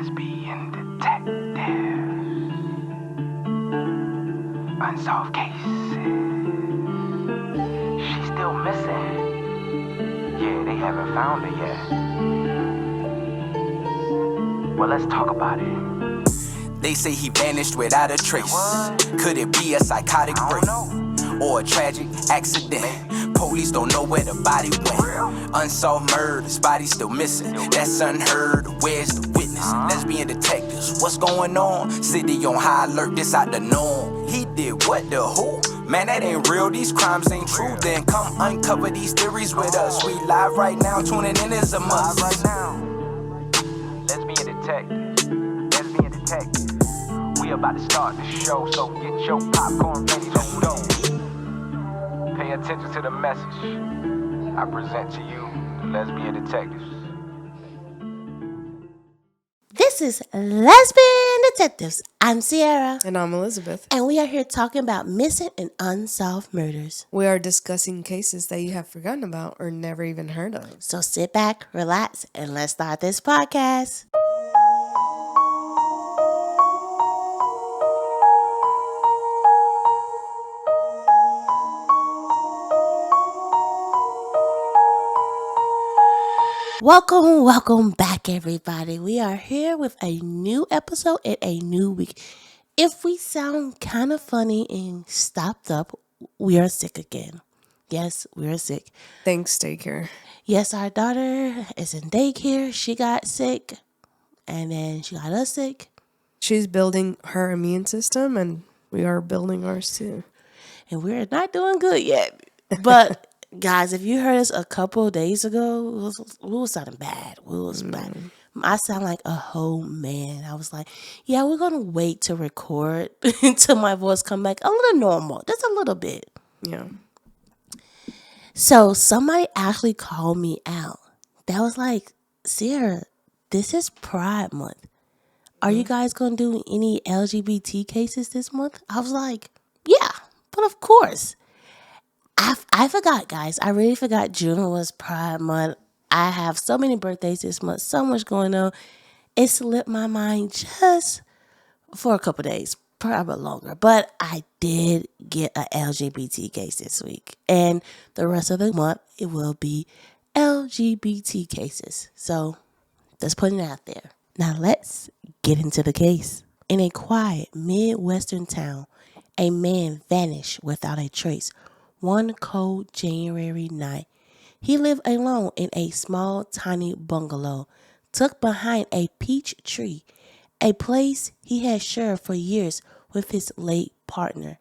Lesbian Detectives. Unsolved cases. She's still missing. Yeah, they haven't found her yet. Well, let's talk about it. They say he vanished without a trace. Could it be a psychotic break or a tragic accident? Police don't know where the body went. Unsolved murders, body still missing. That's unheard. Where's the witness? Lesbian detectives, what's going on? City on high alert, this out the norm. He did what, the who? Man, that ain't real, these crimes ain't true. Then come uncover these theories with us. We live right now, tuning in is a must. Right now, Lesbian Detectives. Lesbian Detectives. We about to start the show, so get your popcorn ready to go. Pay attention to the message. I present to you the Lesbian Detectives. This is Lesbian Detectives. I'm Sierra. And I'm Elizabeth. And we are here talking about missing and unsolved murders. We are discussing cases that you have forgotten about or never even heard of. So sit back, relax, and let's start this podcast. Welcome back, everybody. We are here with a new episode and a new week. If we sound kind of funny and stopped up, we are sick again. Yes, we are sick. Thanks, daycare. Yes, our daughter is in daycare. She got sick, and then she got us sick. She's building her immune system, and we are building ours too. And we're not doing good yet. But guys, if you heard us a couple of days ago, we was sounding bad. Bad. I sound like a whole man. I was like, yeah, we're going to wait to record until my voice come back a little normal. Just a little bit. Yeah. So somebody actually called me out. That was like, Sierra, this is Pride Month. Are you guys going to do any LGBT cases this month? I was like, yeah, but of course. I forgot, guys. I really forgot June was Pride Month. I have so many birthdays this month, so much going on. It slipped my mind just for a couple days, probably longer. But I did get an LGBT case this week. And the rest of the month, it will be LGBT cases. So let's put it out there. Now let's get into the case. In a quiet Midwestern town, a man vanished without a trace. One cold January night, he lived alone in a small, tiny bungalow tucked behind a peach tree, a place he had shared for years with his late partner.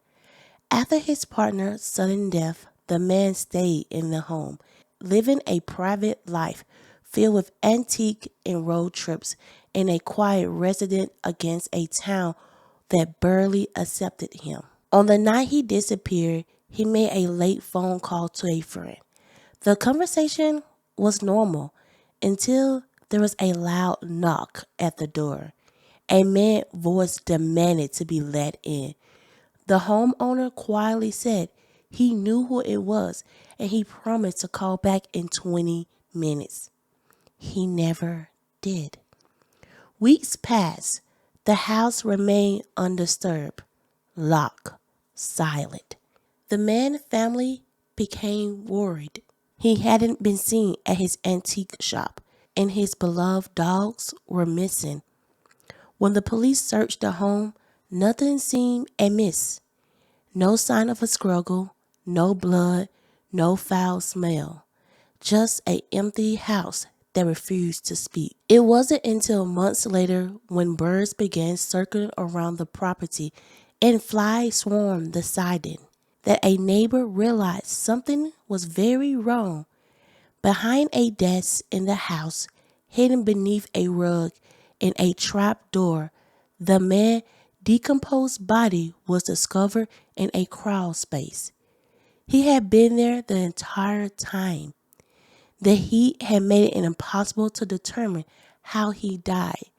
After his partner's sudden death, the man stayed in the home, living a private life filled with antique and road trips in a quiet residence against a town that barely accepted him. On the night he disappeared, he made a late phone call to a friend. The conversation was normal until there was a loud knock at the door. A man's voice demanded to be let in. The homeowner quietly said he knew who it was and he promised to call back in 20 minutes. He never did. Weeks passed. The house remained undisturbed, locked, silent. The man's family became worried. He hadn't been seen at his antique shop, and his beloved dogs were missing. When the police searched the home, nothing seemed amiss. No sign of a struggle, no blood, no foul smell. Just an empty house that refused to speak. It wasn't until months later when birds began circling around the property and flies swarmed the siding that a neighbor realized something was very wrong. Behind a desk in the house, hidden beneath a rug and a trap door, the man's decomposed body was discovered in a crawl space. He had been there the entire time. The heat had made it impossible to determine how he died.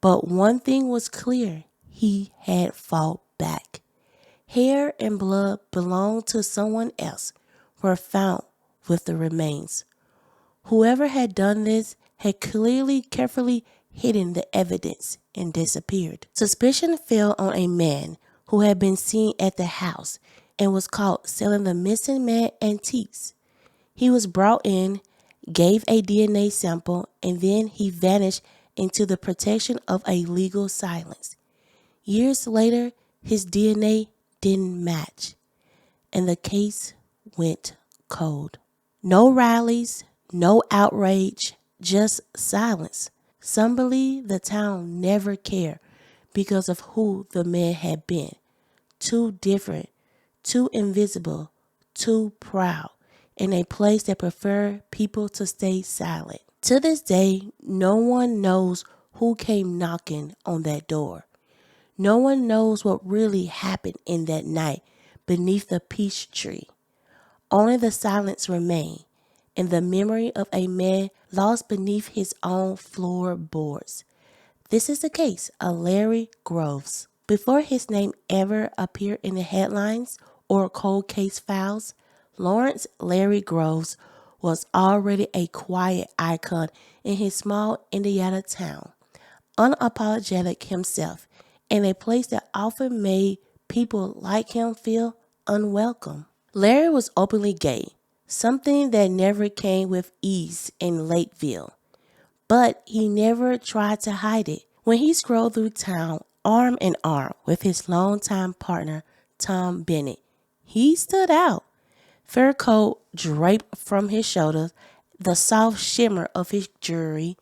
But one thing was clear, he had fought back. Hair and blood belonged to someone else were found with the remains. Whoever had done this had clearly carefully hidden the evidence, and disappeared. Suspicion fell on a man who had been seen at the house and was caught selling the missing man antiques. He was brought in, gave a DNA sample, and then he vanished into the protection of a legal silence. Years later, his DNA didn't match, and the case went cold. No rallies, no outrage, just silence. Some believe the town never cared because of who the man had been. Too different, too invisible, too proud, in a place that preferred people to stay silent. To this day, no one knows who came knocking on that door. No one knows what really happened in that night beneath the peach tree. Only the silence remained, and the memory of a man lost beneath his own floorboards. This is the case of Larry Groves. Before his name ever appeared in the headlines or cold case files, Lawrence Larry Groves was already a quiet icon in his small Indiana town, unapologetic himself, in a place that often made people like him feel unwelcome. Larry was openly gay, something that never came with ease in Lakeville, but he never tried to hide it. When he strolled through town arm in arm with his longtime partner, Tom Bennett, he stood out. Fur coat draped from his shoulders, the soft shimmer of his jewelry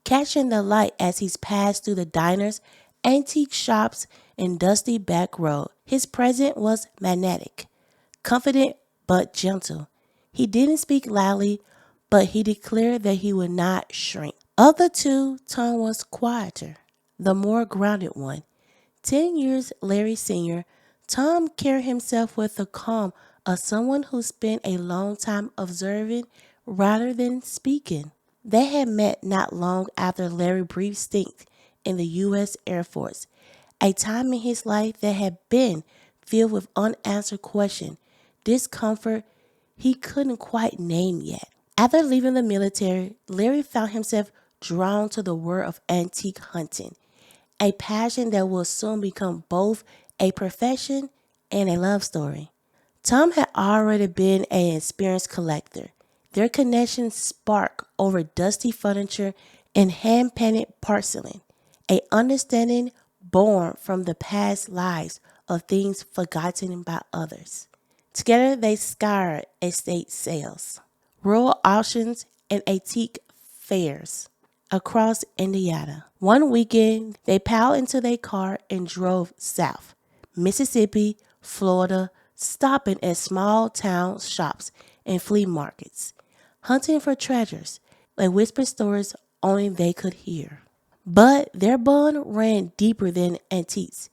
catching the light as he passed through the diners, antique shops, and dusty back road. His presence was magnetic, confident but gentle. He didn't speak loudly, but he declared that he would not shrink. Of the two, Tom was quieter, the more grounded one. 10 years Larry Sr., Tom carried himself with the calm of someone who spent a long time observing rather than speaking. They had met not long after Larry brief stint in the U.S. Air Force, a time in his life that had been filled with unanswered questions, discomfort he couldn't quite name yet. After leaving the military, Larry found himself drawn to the world of antique hunting, a passion that will soon become both a profession and a love story. Tom had already been an experienced collector. Their connection sparked over dusty furniture and hand-painted porcelain, a understanding born from the past lives of things forgotten by others. Together they scoured estate sales, rural auctions, and antique fairs across Indiana. One weekend, they piled into their car and drove south, Mississippi, Florida, stopping at small town shops and flea markets, hunting for treasures and whispered stories only they could hear. But their bond ran deeper than antiques.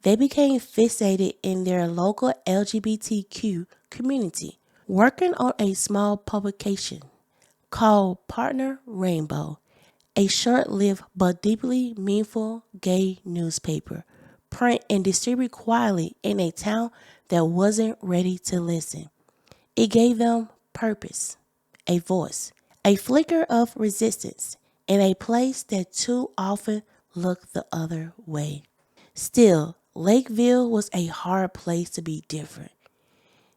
They became fixated in their local LGBTQ community, working on a small publication called Partner Rainbow, a short-lived but deeply meaningful gay newspaper, print and distributed quietly in a town that wasn't ready to listen. It gave them purpose, a voice, a flicker of resistance, in a place that too often looked the other way. Still, Lakeville was a hard place to be different.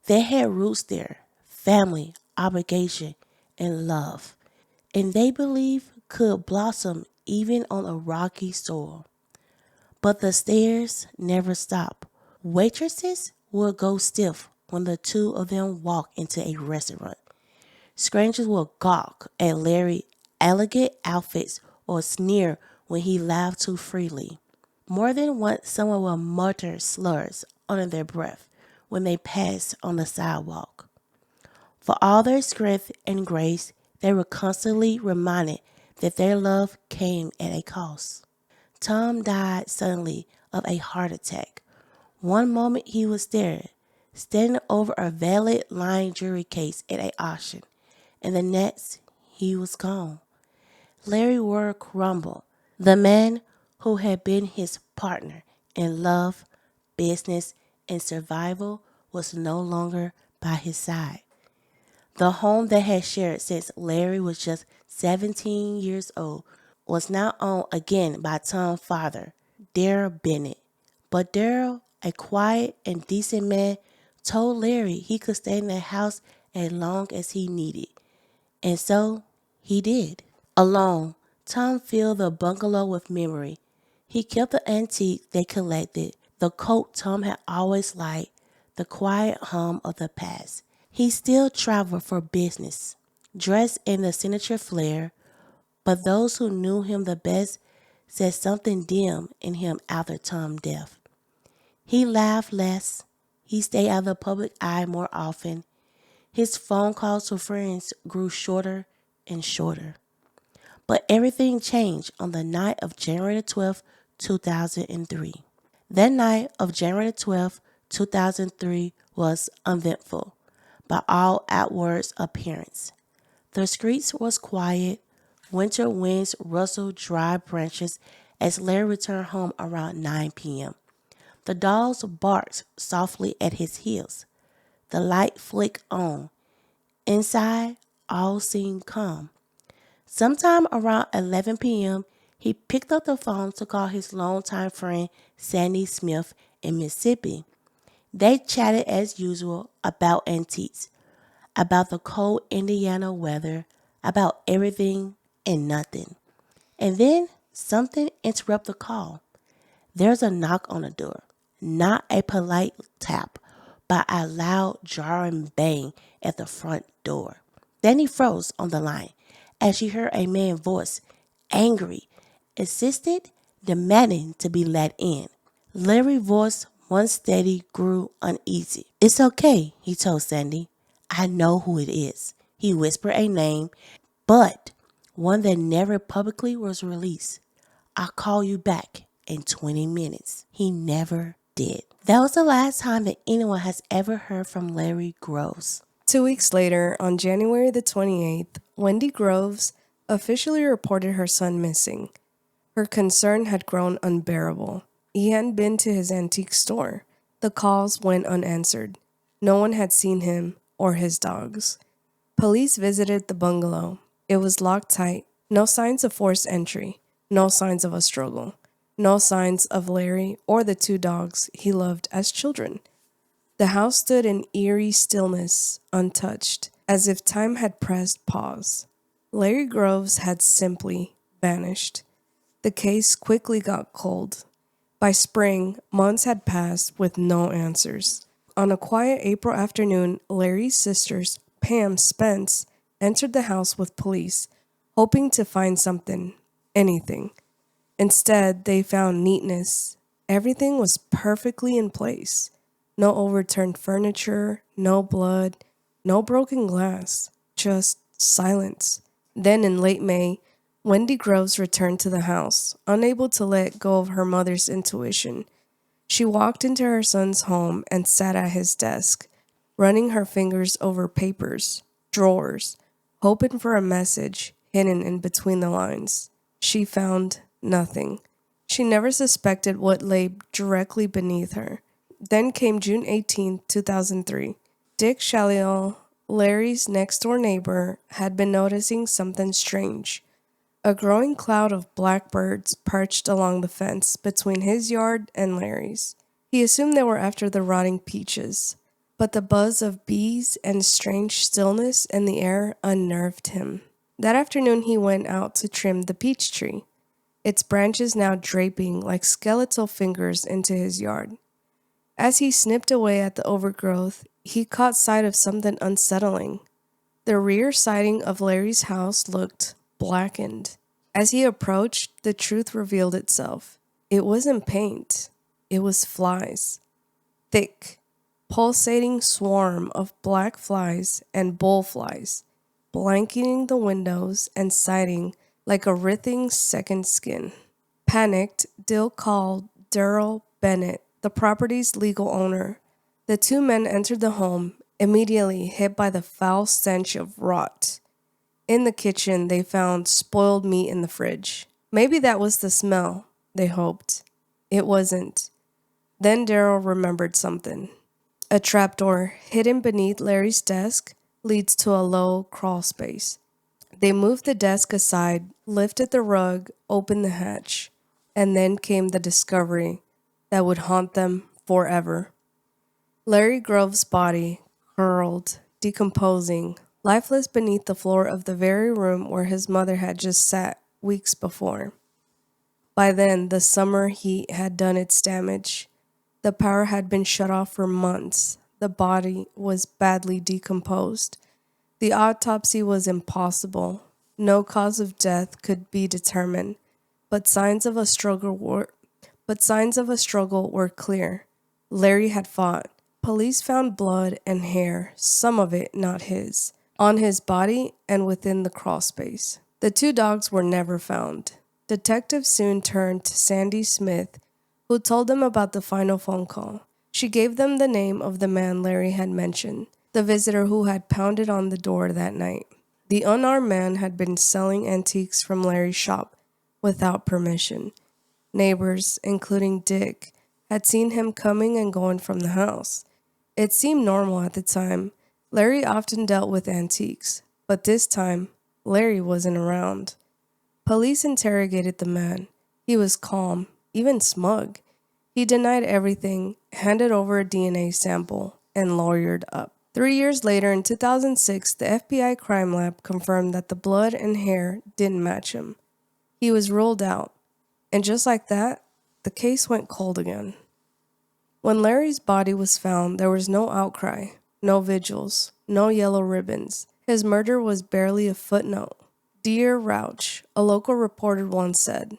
They had roots there, family, obligation, and love, and they believed could blossom even on a rocky soil. But the stares never stopped. Waitresses would go stiff when the two of them walked into a restaurant. Strangers would gawk at Larry's elegant outfits or sneer when he laughed too freely. More than once, someone would mutter slurs under their breath when they passed on the sidewalk. For all their strength and grace, they were constantly reminded that their love came at a cost. Tom died suddenly of a heart attack. One moment he was there, standing over a velvet lined jewelry case at an auction, and the next he was gone. Larry Ward crumbled. The man who had been his partner in love, business, and survival was no longer by his side. The home they had shared since Larry was just 17 years old was now owned again by Tom's father, Daryl Bennett. But Daryl, a quiet and decent man, told Larry he could stay in the house as long as he needed. And so he did. Alone, Tom filled the bungalow with memory. He kept the antique they collected, the coat Tom had always liked, the quiet hum of the past. He still traveled for business, dressed in the signature flair, but those who knew him the best said something dim in him after Tom's death. He laughed less. He stayed out of the public eye more often. His phone calls to friends grew shorter and shorter. But everything changed on the night of January 12th, 2003. That night of January 12th, 2003 was uneventful by all outward appearance. The streets was quiet. Winter winds rustled dry branches as Larry returned home around 9 p.m. The dogs barked softly at his heels. The light flicked on. Inside, all seemed calm. Sometime around 11 p.m., he picked up the phone to call his longtime friend Sandy Smith in Mississippi. They chatted as usual about antiques, about the cold Indiana weather, about everything and nothing. And then something interrupted the call. There's a knock on the door, not a polite tap, but a loud jarring bang at the front door. Then he froze on the line as she heard a man's voice, angry, insisted, demanding to be let in. Larry's voice, once steady, grew uneasy. It's okay, he told Sandy. I know who it is. He whispered a name, but one that never publicly was released. I'll call you back in 20 minutes. He never did. That was the last time that anyone has ever heard from Larry Groves. 2 weeks later, on January the 28th, Wendy Groves officially reported her son missing. Her concern had grown unbearable. He hadn't been to his antique store. The calls went unanswered. No one had seen him or his dogs. Police visited the bungalow. It was locked tight. No signs of forced entry. No signs of a struggle. No signs of Larry or the 2 dogs he loved as children. The house stood in eerie stillness, untouched, as if time had pressed pause. Larry Groves had simply vanished. The case quickly got cold. By spring, months had passed with no answers. On a quiet April afternoon, Larry's sisters, Pam Spence, entered the house with police, hoping to find something, anything. Instead, they found neatness. Everything was perfectly in place. No overturned furniture, no blood, no broken glass, just silence. Then in late May, Wendy Groves returned to the house, unable to let go of her mother's intuition. She walked into her son's home and sat at his desk, running her fingers over papers, drawers, hoping for a message hidden in between the lines. She found nothing. She never suspected what lay directly beneath her. Then came June 18, 2003. Dick Shalliel, Larry's next-door neighbor, had been noticing something strange. A growing cloud of blackbirds perched along the fence between his yard and Larry's. He assumed they were after the rotting peaches, but the buzz of bees and strange stillness in the air unnerved him. That afternoon he went out to trim the peach tree, its branches now draping like skeletal fingers into his yard. As he snipped away at the overgrowth, he caught sight of something unsettling. The rear siding of Larry's house looked blackened. As he approached, the truth revealed itself. It wasn't paint. It was flies. Thick, pulsating swarm of black flies and bullflies, blanketing the windows and siding like a writhing second skin. Panicked, Dill called Daryl Bennett, the property's legal owner. The 2 men entered the home, immediately hit by the foul stench of rot. In the kitchen, they found spoiled meat in the fridge. Maybe that was the smell, they hoped. It wasn't. Then Daryl remembered something. A trapdoor hidden beneath Larry's desk leads to a low crawl space. They moved the desk aside, lifted the rug, opened the hatch, and then came the discovery that would haunt them forever. Larry Grove's body, curled, decomposing, lifeless beneath the floor of the very room where his mother had just sat weeks before. By then, the summer heat had done its damage. The power had been shut off for months. The body was badly decomposed. The autopsy was impossible. No cause of death could be determined, but signs of a struggle were clear. Larry had fought. Police found blood and hair, some of it not his, on his body and within the crawl space. The two dogs were never found. Detectives soon turned to Sandy Smith, who told them about the final phone call. She gave them the name of the man Larry had mentioned, the visitor who had pounded on the door that night. The unarmed man had been selling antiques from Larry's shop without permission. Neighbors, including Dick, had seen him coming and going from the house. It seemed normal at the time. Larry often dealt with antiques, but this time, Larry wasn't around. Police interrogated the man. He was calm, even smug. He denied everything, handed over a DNA sample, and lawyered up. 3 years later, in 2006, the FBI crime lab confirmed that the blood and hair didn't match him. He was ruled out. And just like that, the case went cold again. When Larry's body was found, there was no outcry, no vigils, no yellow ribbons. His murder was barely a footnote. Dear Rauch, a local reporter once said,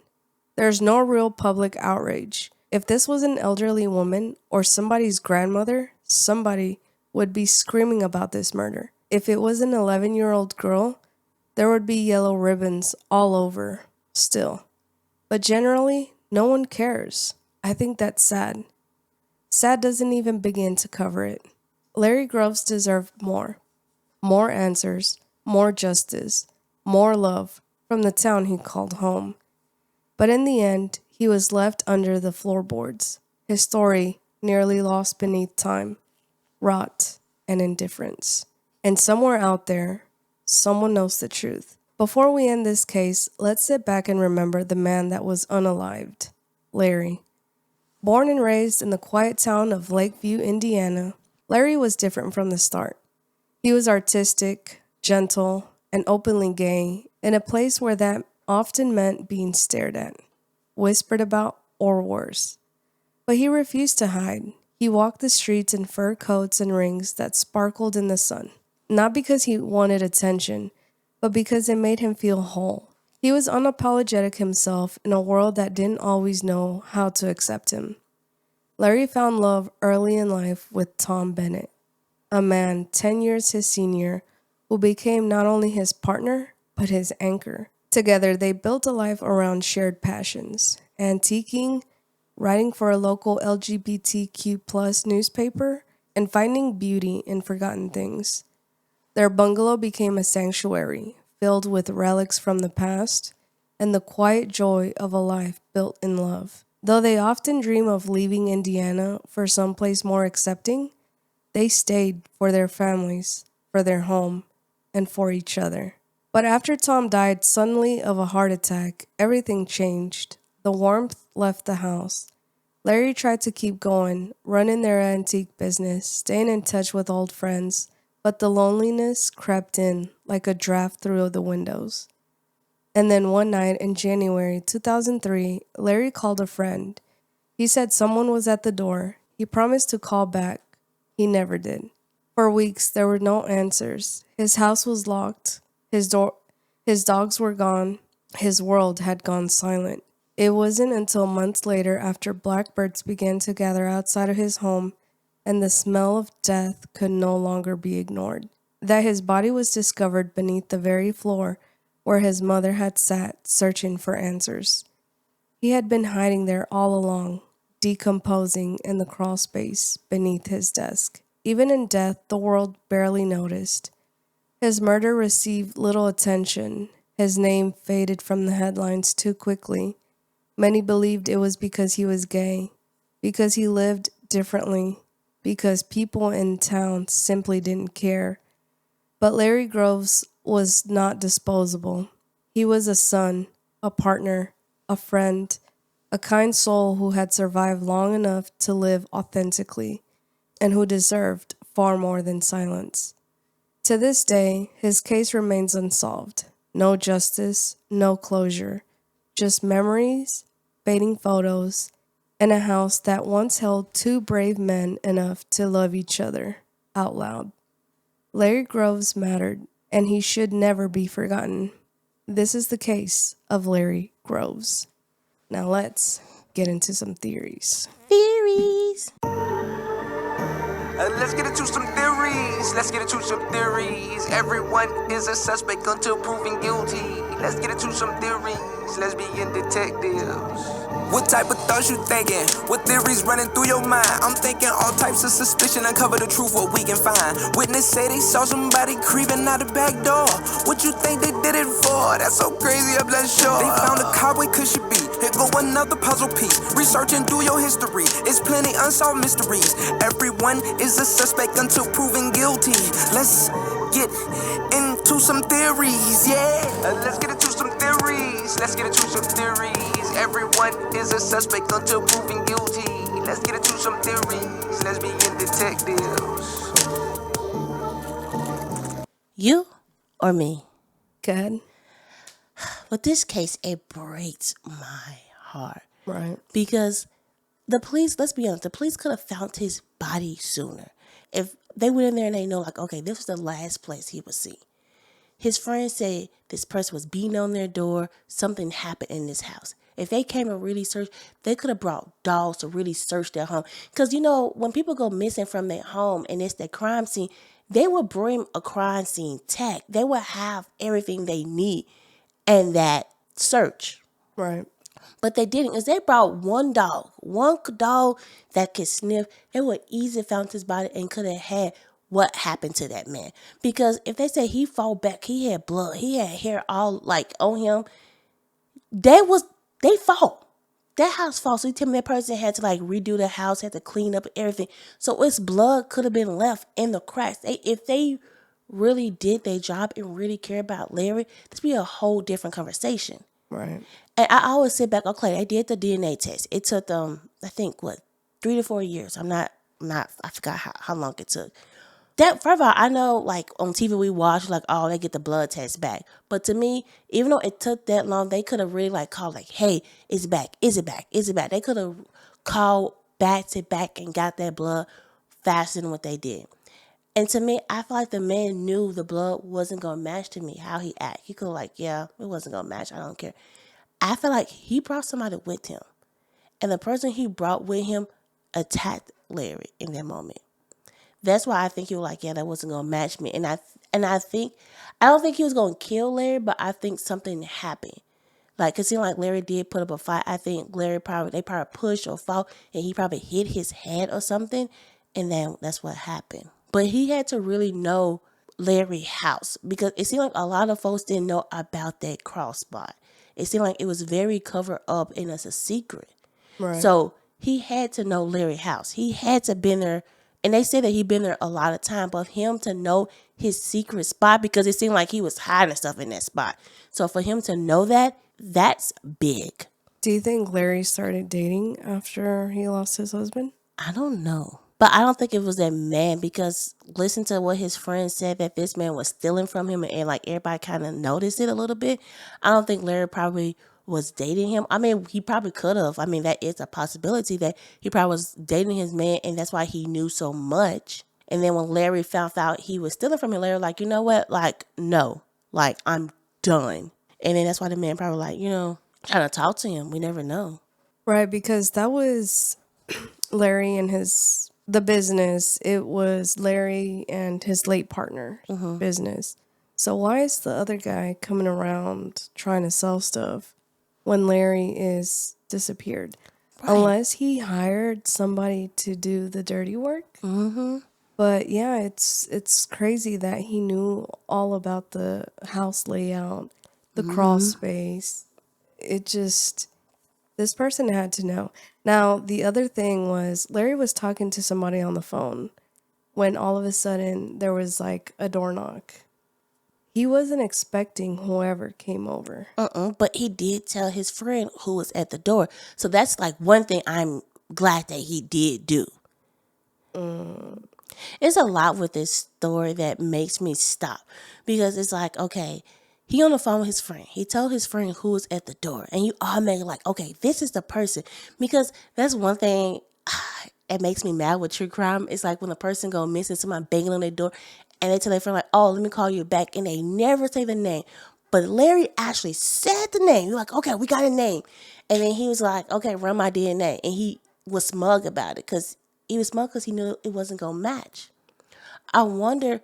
"There's no real public outrage. If this was an elderly woman or somebody's grandmother, somebody would be screaming about this murder. If it was an 11-year-old girl, there would be yellow ribbons all over, still. But generally, no one cares. I think that's sad. Sad doesn't even begin to cover it. Larry Groves deserved more. More answers, more justice, more love from the town he called home. But in the end, he was left under the floorboards, his story nearly lost beneath time, rot, and indifference. And somewhere out there, someone knows the truth. Before we end this case, let's sit back and remember the man that was unalived, Larry. Born and raised in the quiet town of Lakeview, Indiana, Larry was different from the start. He was artistic, gentle, and openly gay in a place where that often meant being stared at, whispered about, or worse. But he refused to hide. He walked the streets in fur coats and rings that sparkled in the sun, not because he wanted attention, but because it made him feel whole. He was unapologetic himself in a world that didn't always know how to accept him. Larry found love early in life with Tom Bennett, a man 10 years his senior, who became not only his partner, but his anchor. Together, they built a life around shared passions, antiquing, writing for a local LGBTQ+ newspaper, and finding beauty in forgotten things. Their bungalow became a sanctuary, filled with relics from the past and the quiet joy of a life built in love. Though they often dream of leaving Indiana for someplace more accepting, they stayed for their families, for their home, and for each other. But after Tom died suddenly of a heart attack, everything changed. The warmth left the house. Larry tried to keep going, running their antique business, staying in touch with old friends, but the loneliness crept in like a draft through the windows. And then one night in January 2003, Larry called a friend. He said someone was at the door. He promised to call back. He never did. For weeks, there were no answers. His house was locked. His dogs were gone. His world had gone silent. It wasn't until months later, after blackbirds began to gather outside of his home and the smell of death could no longer be ignored, that his body was discovered beneath the very floor where his mother had sat searching for answers. He had been hiding there all along, decomposing in the crawl space beneath his desk. Even in death, the world barely noticed. His murder received little attention. His name faded from the headlines too quickly. Many believed it was because he was gay, because he lived differently, because people in town simply didn't care. But Larry Groves was not disposable. He was a son, a partner, a friend, a kind soul who had survived long enough to live authentically and who deserved far more than silence. To this day, his case remains unsolved. No justice, no closure, just memories, fading photos, and a house that once held two brave men enough to love each other out loud. Larry Groves mattered, and he should never be forgotten. This is the case of Larry Groves. Now let's get into some theories. Theories. Let's get into some theories. Let's get into some theories. Everyone is a suspect until proven guilty. Let's get into some theories. Lesbian detectives. What type of thoughts you thinking? What theories running through your mind? I'm thinking all types of suspicion. Uncover the truth, what we can find. Witness say they saw somebody creeping out the back door. What you think they did it for? That's so crazy, I'm not sure. They found a car, where could she be? Here go another puzzle piece. Researching through your history. It's plenty unsolved mysteries. Everyone is a suspect until proven guilty. Let's get into some theories, yeah. Let's get into some theories. Let's get into some theories. Everyone is a suspect until proven guilty. Let's get into some theories. Lesbian detectives. You or me? Good. With this case, it breaks my heart. Right. Because the police, let's be honest, the police could have found his body sooner. If they went in there and they know, like, okay, this was the last place he was seen. His friends say this person was beating on their door. Something happened in this house. If they came and really searched, they could have brought dogs to really search their home. Because, you know, when people go missing from their home and it's their crime scene, they will bring a crime scene tech. They will have everything they need in that search. Right. But they didn't, because they brought one dog that could sniff. They would easily found his body and could have had what happened to that man. Because if they say he fell back, he had blood, he had hair all like on him, they fought. That house fought. So you tell me that person had to like redo the house, had to clean up everything. So its blood could have been left in the cracks. If they really did their job and really care about Larry, this would be a whole different conversation. Right. And I always sit back, okay, they did the DNA test. It took them, I think, 3 to 4 years. I forgot how long it took. That, first of all, I know, like, on TV we watch, like, oh, they get the blood test back. But to me, even though it took that long, they could have really, like, called, like, hey, is it back? Is it back? Is it back? They could have called back to back and got that blood faster than what they did. And to me, I feel like the man knew the blood wasn't going to match to me, how he act. He could have, like, yeah, it wasn't going to match. I don't care. I feel like he brought somebody with him. And the person he brought with him attacked Larry in that moment. That's why I think he was like, yeah, that wasn't going to match me. And I don't think he was going to kill Larry, but I think something happened. Like, it seemed like Larry did put up a fight. I think they probably pushed or fought, and he probably hit his head or something. And then that's what happened. But he had to really know Larry's house, because it seemed like a lot of folks didn't know about that cross spot. It seemed like it was very covered up and it's a secret. Right. So he had to know Larry's house. He had to been there. And they said that he'd been there a lot of time, but him to know his secret spot, because it seemed like he was hiding stuff in that spot. So for him to know that, that's big. Do you think Larry started dating after he lost his husband? I don't know. But I don't think it was that man, because listen to what his friends said, that this man was stealing from him, and like everybody kind of noticed it a little bit. I don't think Larry probably was dating him. I mean, he probably could have. I mean, that is a possibility that he probably was dating his man, and that's why he knew so much. And then when Larry found out he was stealing from him, Larry was like, you know what? Like, no. Like, I'm done. And then that's why the man probably like, trying to talk to him. We never know. Right, because that was Larry and the business. It was Larry and his late partner business. So why is the other guy coming around trying to sell stuff when Larry is disappeared? Right. Unless he hired somebody to do the dirty work. Mm-hmm. But yeah, it's crazy that he knew all about the house layout, the crawl space. This person had to know. Now, the other thing was Larry was talking to somebody on the phone when all of a sudden there was like a door knock. He wasn't expecting whoever came over. But he did tell his friend who was at the door. So that's like one thing I'm glad that he did do. It's a lot with this story that makes me stop. Because it's like, okay, he on the phone with his friend. He told his friend who was at the door. And you automatically like, okay, this is the person. Because that's one thing it makes me mad with true crime. It's like when a person go missing, somebody banging on their door, and they tell their friend like, "Oh, let me call you back," and they never say the name. But Larry actually said the name. You're like, "Okay, we got a name," and then he was like, "Okay, run my DNA," and he was smug about it because he knew it wasn't gonna match. I wonder.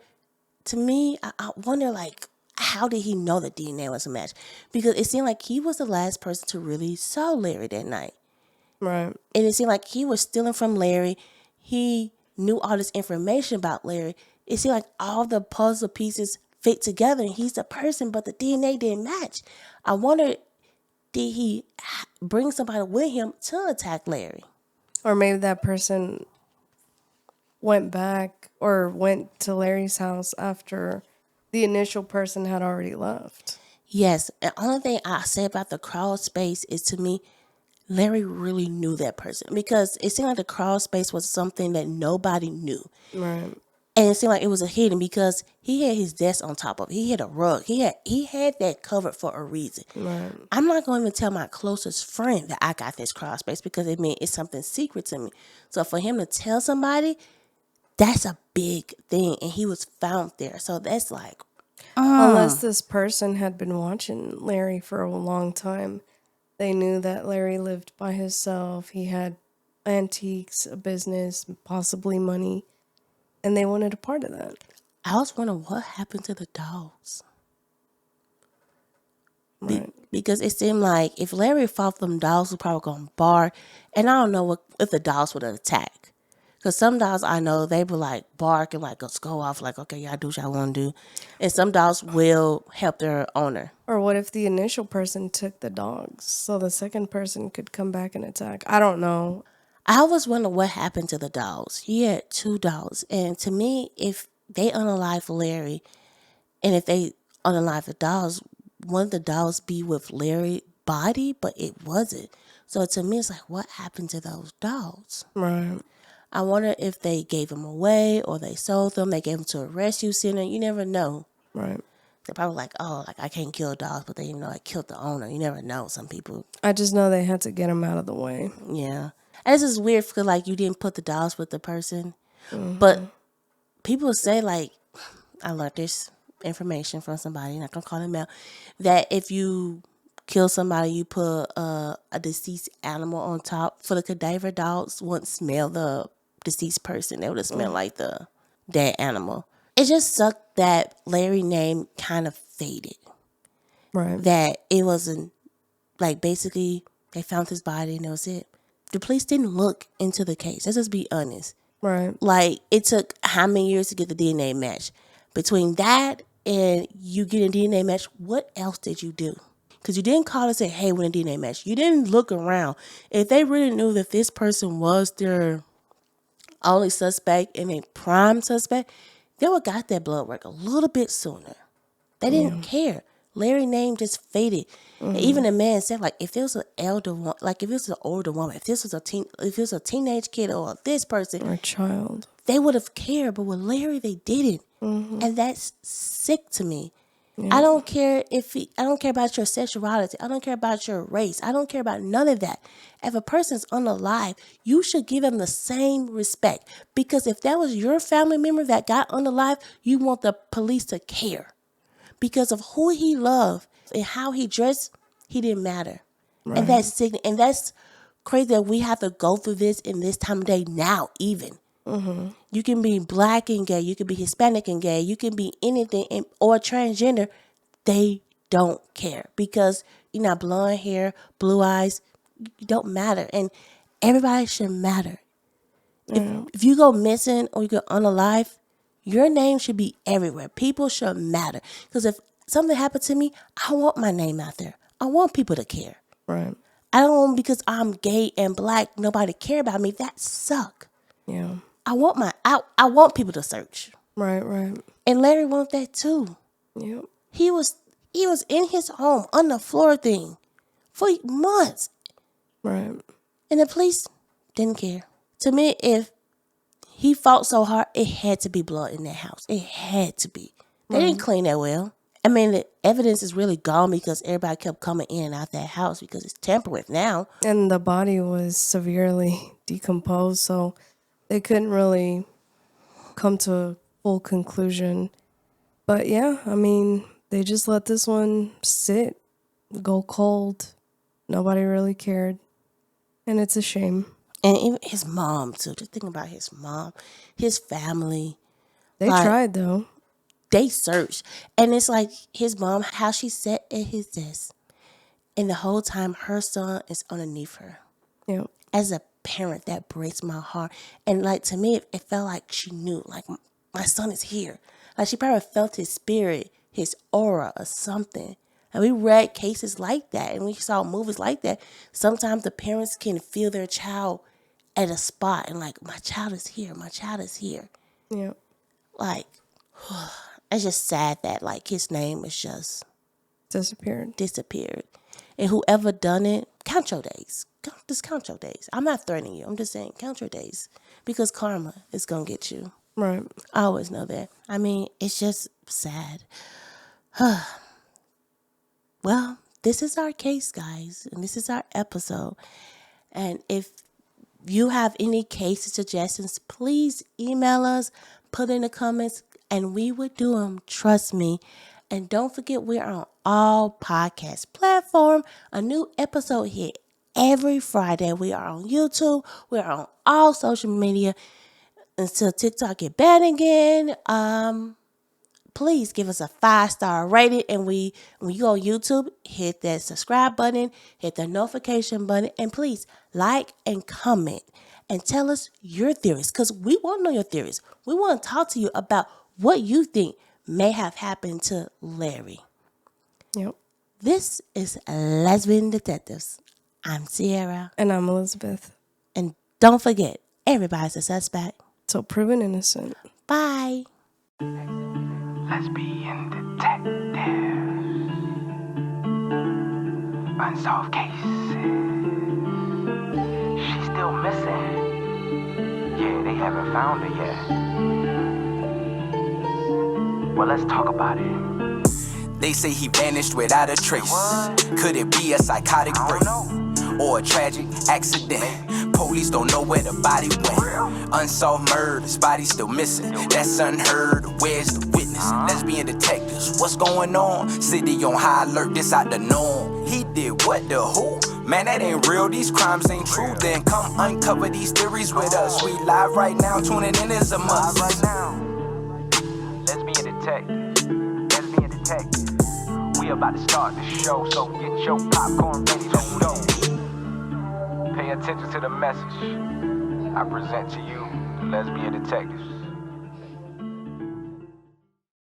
To me, I wonder like. How did he know the DNA was a match? Because it seemed like he was the last person to really saw Larry that night. Right. And it seemed like he was stealing from Larry. He knew all this information about Larry. It seemed like all the puzzle pieces fit together and he's the person, but the DNA didn't match. I wonder, did he bring somebody with him to attack Larry? Or maybe that person went back or went to Larry's house after the initial person had already left. Yes. The only thing I say about the crawl space is, to me, Larry really knew that person because it seemed like the crawl space was something that nobody knew. Right. And it seemed like it was a hidden because he had his desk on top of it. He had a rug. He had that covered for a reason. Right. I'm not going to even tell my closest friend that I got this crawl space because it means it's something secret to me. So for him to tell somebody, that's a big thing. And he was found there. So that's like, Unless this person had been watching Larry for a long time. They knew that Larry lived by himself. He had antiques, a business, possibly money. And they wanted a part of that. I was wondering what happened to the dogs. Right. Because it seemed like if Larry fought them, dogs were probably going to bark. And I don't know if the dogs would attack. Because some dogs I know, they would like bark and like go off like, okay, y'all do what y'all want to do. And some dogs will help their owner. Or what if the initial person took the dogs so the second person could come back and attack? I don't know. I always wonder what happened to the dogs. He had 2 dogs. And to me, if they unalive Larry and if they unalive the dogs, wouldn't the dogs be with Larry's body? But it wasn't. So to me, it's like, what happened to those dogs? Right. I wonder if they gave them away or they sold them. They gave them to a rescue center. You never know. Right. They're probably like, oh, like I can't kill dogs, but they even know I killed the owner. You never know. Some people. I just know they had to get him out of the way. Yeah. And this is weird because like you didn't put the dogs with the person. But people say like, I learned this information from somebody, not going to call them out, that if you kill somebody, you put a deceased animal on top. For the cadaver, dogs wouldn't smell the deceased person. They would smell like the dead animal. It just sucked that Larry's name kind of faded. Right. That it wasn't, like basically they found his body and that was it. The police didn't look into the case. Let's just be honest. Right. Like it took how many years to get the DNA match? Between that and you getting a DNA match, what else did you do? Because you didn't call and say, hey, when a DNA match. You didn't look around. If they really knew that this person was their only suspect and a prime suspect, they would have got that blood work a little bit sooner. They didn't care. Larry's name just faded. And even the man said, like, if it was an elder one, like if it was an older woman, if this was a teenage kid or this person, Or a child. they would have cared. But with Larry, they didn't, and that's sick to me. I don't care I don't care about your sexuality. I don't care about your race. I don't care about none of that. If a person's unalive, you should give them the same respect. Because if that was your family member that got unalive, you want the police to care. Because of who he loved and how he dressed, he didn't matter. Right. And that's sick. And that's crazy that we have to go through this in this time of day now, even. You can be black and gay. You can be Hispanic and gay. You can be anything or transgender. They don't care because you're not blonde hair, blue eyes. You don't matter. And everybody should matter. If you go missing or you go unalive, your name should be everywhere. People should matter. Because if something happened to me, I want my name out there. I want people to care. Right. I don't want because I'm gay and black, nobody care about me. That suck. Yeah. I want I want people to search. Right. And Larry wants that too. Yep. He was in his home on the floor thing for months. Right. And the police didn't care. To me, if he fought so hard, it had to be blood in that house. It had to be. They didn't clean that well. I mean, the evidence is really gone because everybody kept coming in and out that house because it's tampered with now. And the body was severely decomposed, so they couldn't really come to a full conclusion. But yeah, I mean, they just let this one sit, go cold. Nobody really cared. And it's a shame. And even his mom, too. Just think about his mom, his family. They Like, tried, though. They searched. And it's like his mom, how she sat at his desk. And the whole time, her son is underneath her. Yeah. As a parent, that breaks my heart. And like, to me, it felt like she knew, like, my son is here. Like, she probably felt his spirit, his aura or something. And we read cases like that, and we saw movies like that. Sometimes the parents can feel their child at a spot and like, my child is here, my child is here. Yeah. Like, it's just sad that like his name is just disappeared. And whoever done it, count your days. Just count your days. I'm not threatening you. I'm just saying, count your days. Because karma is going to get you. Right. I always know that. I mean, it's just sad. Well, this is our case, guys. And this is our episode. And if you have any case suggestions, please email us, put in the comments, and we would do them. Trust me. And don't forget, we're on all podcast platforms. A new episode here every Friday. We are on YouTube. We're on all social media until TikTok get banned again. Please give us a 5-star rating. And when you go on YouTube, hit that subscribe button, hit the notification button, and please like and comment and tell us your theories, because we want to know your theories. We want to talk to you about what you think may have happened to Larry. Yep. This is Lesbian Detectives. I'm Sierra. And I'm Elizabeth. And don't forget, everybody's a suspect. So proven innocent. Bye. Lesbian Detectives. Unsolved cases. She's still missing. Yeah, they haven't found her yet. Well, let's talk about it. They say he vanished without a trace. Could it be a psychotic break or a tragic accident? Police don't know where the body went. Unsolved murders, body still missing. That's unheard. Where's the witness? Lesbian detectives, what's going on? City on high alert, this out the norm. He did what, the who? Man, that ain't real, these crimes ain't true. Then come uncover these theories with us. We live right now, tuning in is a must. Right now. Lesbian Detectives. Lesbian Detectives. We about to start the show, so get your popcorn ready to go. Pay attention to the message I present to you, the Lesbian Detectives.